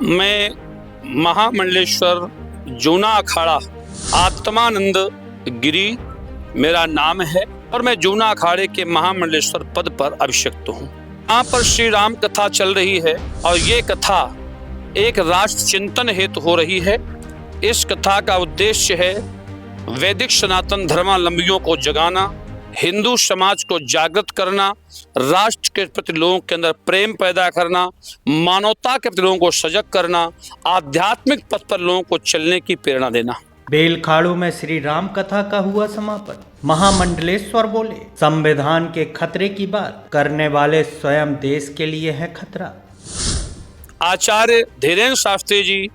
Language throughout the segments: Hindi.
मैं महामंडलेश्वर जूना अखाड़ा आत्मानंद गिरी मेरा नाम है और मैं जूना अखाड़े के महामंडलेश्वर पद पर अभिषिक्त हूँ। यहाँ पर श्री राम कथा चल रही है और ये कथा एक राष्ट्र चिंतन हेतु हो रही है। इस कथा का उद्देश्य है वैदिक सनातन धर्मावलंबियों को जगाना, हिंदू समाज को जागृत करना, राष्ट्र के प्रति लोगों के अंदर प्रेम पैदा करना, मानवता के प्रति लोगों को सजग करना, आध्यात्मिक पथ पर लोगों को चलने की प्रेरणा देना। बेलखाड़ू में श्री राम कथा का हुआ समापन। महामंडलेश्वर बोले, संविधान के खतरे की बात करने वाले स्वयं देश के लिए है खतरा। आचार्य धीरेन्द्र शास्त्री जी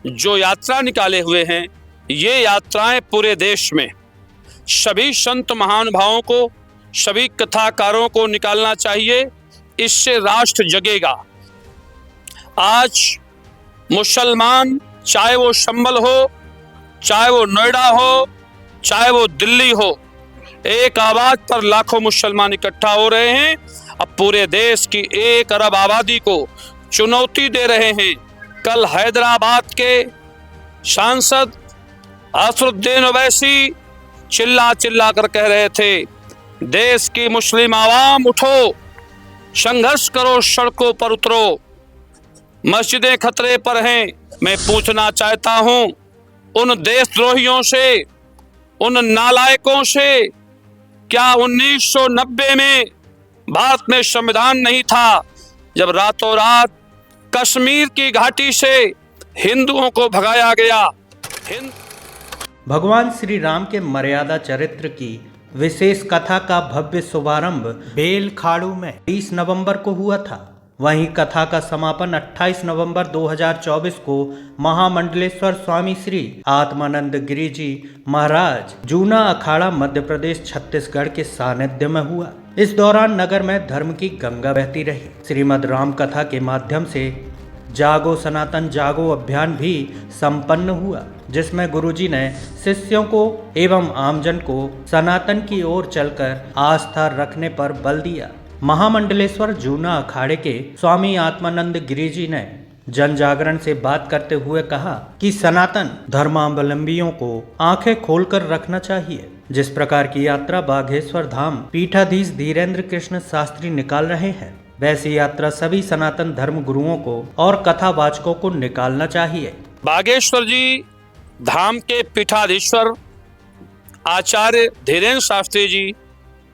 जो यात्रा निकाले हुए हैं, ये यात्राएं पूरे देश में सभी संत महानुभावों को, सभी कथाकारों को निकालना चाहिए। इससे राष्ट्र जगेगा। आज मुसलमान, चाहे वो संभल हो, चाहे वो नोएडा हो, चाहे वो दिल्ली हो, एक आवाज पर लाखों मुसलमान इकट्ठा हो रहे हैं। अब पूरे देश की 1 अरब आबादी को चुनौती दे रहे हैं। कल हैदराबाद के सांसद असदुद्दीन ओवैसी चिल्ला चिल्ला कर कह रहे थे, देश की मुस्लिम आवाम उठो, संघर्ष करो, सड़कों पर उतरो, मस्जिदें खतरे पर हैं। मैं पूछना चाहता हूं उन देशद्रोहियों से, उन नालायकों से, क्या 1990 में भारत में संविधान नहीं था जब रातों रात कश्मीर की घाटी से हिंदुओं को भगाया गया? भगवान श्री राम के मर्यादा चरित्र की विशेष कथा का भव्य शुभारंभ बेलखाड़ू में 20 नवंबर को हुआ था। वहीं कथा का समापन 28 नवंबर 2024 को महामंडलेश्वर स्वामी श्री आत्मानंद गिरी जी महाराज जूना अखाड़ा मध्य प्रदेश छत्तीसगढ़ के सानिध्य में हुआ। इस दौरान नगर में धर्म की गंगा बहती रही। श्रीमद् राम कथा के माध्यम से जागो सनातन जागो अभियान भी संपन्न हुआ, जिसमें गुरुजी ने शिष्यों को एवं आमजन को सनातन की ओर चलकर आस्था रखने पर बल दिया। महामंडलेश्वर जूना अखाड़े के स्वामी आत्मानंद गिरी जी ने जन जागरण से बात करते हुए कहा कि सनातन धर्मावलंबियों को आंखें खोलकर रखना चाहिए। जिस प्रकार की यात्रा बाघेश्वर धाम पीठाधीश धीरेन्द्र कृष्ण शास्त्री निकाल रहे हैं, वैसी यात्रा सभी सनातन धर्म गुरुओं को और कथावाचकों को निकालना चाहिए। बागेश्वर जी धाम के पीठाधीश्वर आचार्य धीरेन्द्र शास्त्री जी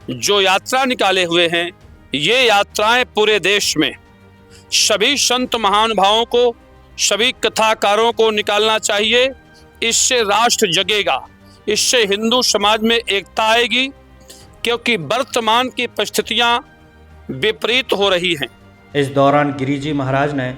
जो यात्रा निकाले हुए हैं, ये यात्राएं पूरे देश में सभी संत महानुभावों को, सभी कथाकारों को निकालना चाहिए। इससे राष्ट्र जगेगा, इससे हिंदू समाज में एकता आएगी, क्योंकि वर्तमान की परिस्थितियां विपरीत हो रही हैं। इस दौरान गिरिजी महाराज ने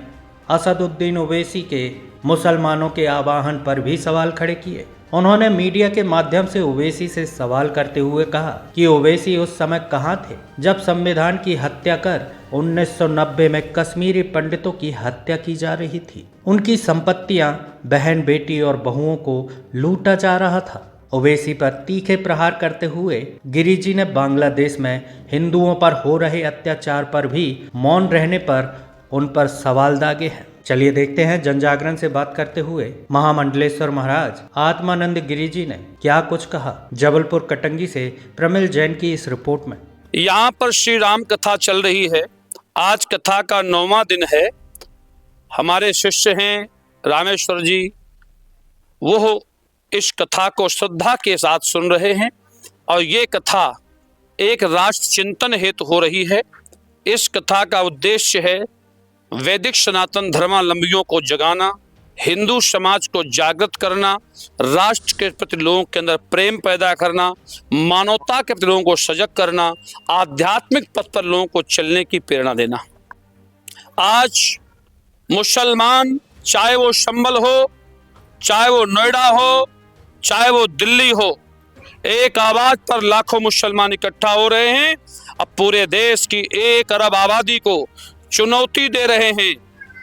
असदुद्दीन ओवैसी के मुसलमानों के आवाहन पर भी सवाल खड़े किए। उन्होंने मीडिया के माध्यम से ओवैसी से सवाल करते हुए कहा कि ओवैसी उस समय कहां थे जब संविधान की हत्या कर 1990 में कश्मीरी पंडितों की हत्या की जा रही थी। उनकी संपत्तियां बहन, बेटी और बहुओं को लूटा जा रहा था। ओवैसी पर तीखे प्रहार करते हुए गिरिजी ने बांग्लादेश में हिंदुओं पर हो रहे अत्याचार पर भी मौन रहने पर उन पर सवाल दागे हैं। चलिए देखते हैं जनजागरण से बात करते हुए महामंडलेश्वर महाराज आत्मानंद गिरी जी ने क्या कुछ कहा। जबलपुर कटंगी से प्रमिल जैन की इस रिपोर्ट में। यहाँ पर श्री राम कथा चल रही है। आज कथा का 9वां दिन है। हमारे शिष्य हैं रामेश्वर जी, वो इस कथा को श्रद्धा के साथ सुन रहे हैं और ये कथा एक राष्ट्र चिंतन हेतु हो रही है। इस कथा का उद्देश्य है वैदिक सनातन धर्मावलंबियों को जगाना, हिंदू समाज को जागृत करना, राष्ट्र के प्रति लोगों के अंदर प्रेम पैदा करना, मानवता के प्रति लोगों को सजग करना, आध्यात्मिक पथ पर लोगों को चलने की प्रेरणा देना। आज मुसलमान, चाहे वो संभल हो, चाहे वो नोएडा हो, चाहे वो दिल्ली हो, एक आवाज पर लाखों मुसलमान इकट्ठा हो रहे हैं। अब पूरे देश की 1 अरब आबादी को चुनौती दे रहे हैं।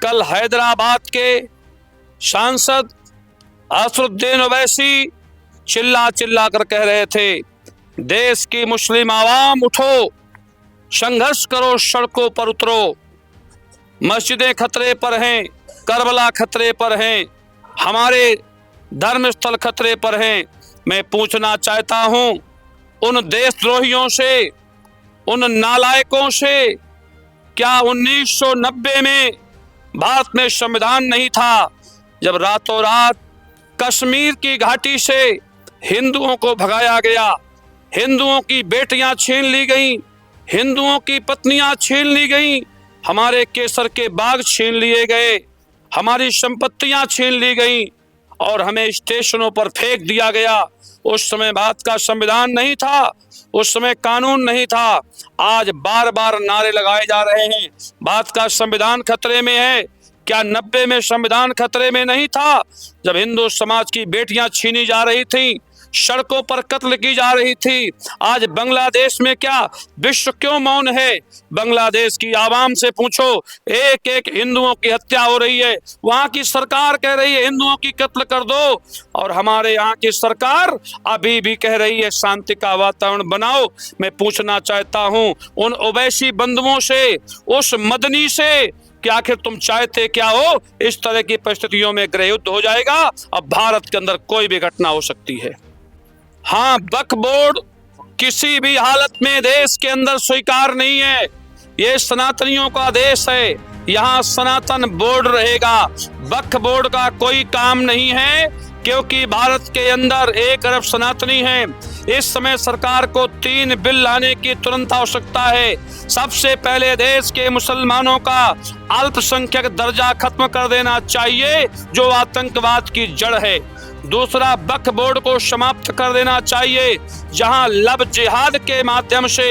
कल हैदराबाद के सांसद असदुद्दीन ओवैसी चिल्ला चिल्ला कर कह रहे थे, देश की मुस्लिम आवाम उठो, संघर्ष करो, सड़कों पर उतरो, मस्जिदें खतरे पर हैं। करबला खतरे पर हैं, हमारे धर्म स्थल खतरे पर हैं। मैं पूछना चाहता हूं उन देशद्रोहियों से, उन नालायकों से, क्या 1990 में भारत में संविधान नहीं था, जब रातों रात कश्मीर की घाटी से हिंदुओं को भगाया गया, हिंदुओं की बेटियां छीन ली गईं, हिंदुओं की पत्नियां छीन ली गईं, हमारे केसर के बाग छीन लिए गए, हमारी संपत्तियां छीन ली गईं और हमें स्टेशनों पर फेंक दिया गया। उस समय भारत का संविधान नहीं था, उस समय कानून नहीं था। आज बार बार नारे लगाए जा रहे हैं भारत का संविधान खतरे में है। क्या 90 में संविधान खतरे में नहीं था, जब हिंदू समाज की बेटियां छीनी जा रही थी, सड़कों पर कत्ल की जा रही थी? आज बांग्लादेश में क्या विश्व क्यों मौन है? बांग्लादेश की आवाम से पूछो, एक एक हिंदुओं की हत्या हो रही है, वहां की सरकार कह रही है हिंदुओं की कत्ल कर दो, और हमारे यहाँ की सरकार अभी भी कह रही है शांति का वातावरण बनाओ। मैं पूछना चाहता हूँ उन ओवैसी बंधुओं से, उस मदनी से, कि आखिर तुम चाहते क्या हो? इस तरह की परिस्थितियों में गृह युद्ध हो जाएगा, अब भारत के अंदर कोई भी घटना हो सकती है। हाँ, वक्फ बोर्ड किसी भी हालत में देश के अंदर स्वीकार नहीं है। ये सनातनियों का देश है, यहाँ सनातन बोर्ड रहेगा। वक्फ बोर्ड का कोई काम नहीं है, क्योंकि भारत के अंदर 1 अरब सनातनी हैं। इस समय सरकार को 3 बिल लाने की तुरंत आवश्यकता है। सबसे पहले देश के मुसलमानों का अल्पसंख्यक दर्जा खत्म कर देना चाहिए, जो आतंकवाद की जड़ है। दूसरा, वक्फ बोर्ड को समाप्त कर देना चाहिए, जहां लव जिहाद के माध्यम से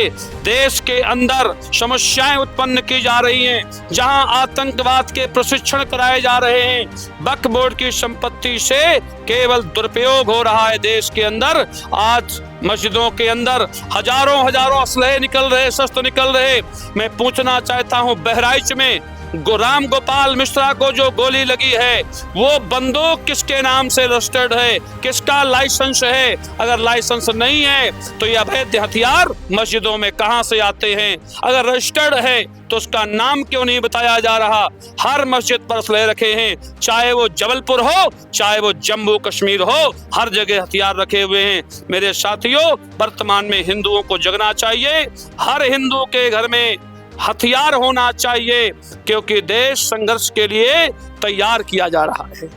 देश के अंदर समस्याएं उत्पन्न की जा रही हैं, जहां आतंकवाद के प्रशिक्षण कराए जा रहे हैं। वक्फ बोर्ड की संपत्ति से केवल दुरुपयोग हो रहा है देश के अंदर। आज मस्जिदों के अंदर हजारों असलहे निकल रहे, शस्त्र निकल रहे। मैं पूछना चाहता हूं, बहराइच में राम गोपाल मिश्रा को जो गोली लगी है, वो बंदूक किसके नाम से रजिस्टर्ड है? किसका लाइसेंस है? अगर लाइसेंस नहीं है तो ये अवैध हथियार मस्जिदों में कहां से आते हैं? अगर रजिस्टर्ड है तो उसका नाम क्यों नहीं बताया जा रहा? हर मस्जिद पर असलहे रखे हैं, चाहे वो जबलपुर हो, चाहे वो जम्मू कश्मीर हो, हर जगह हथियार रखे हुए हैं। मेरे साथियों, वर्तमान में हिंदुओं को जगना चाहिए। हर हिंदू के घर में हथियार होना चाहिए, क्योंकि देश संघर्ष के लिए तैयार किया जा रहा है।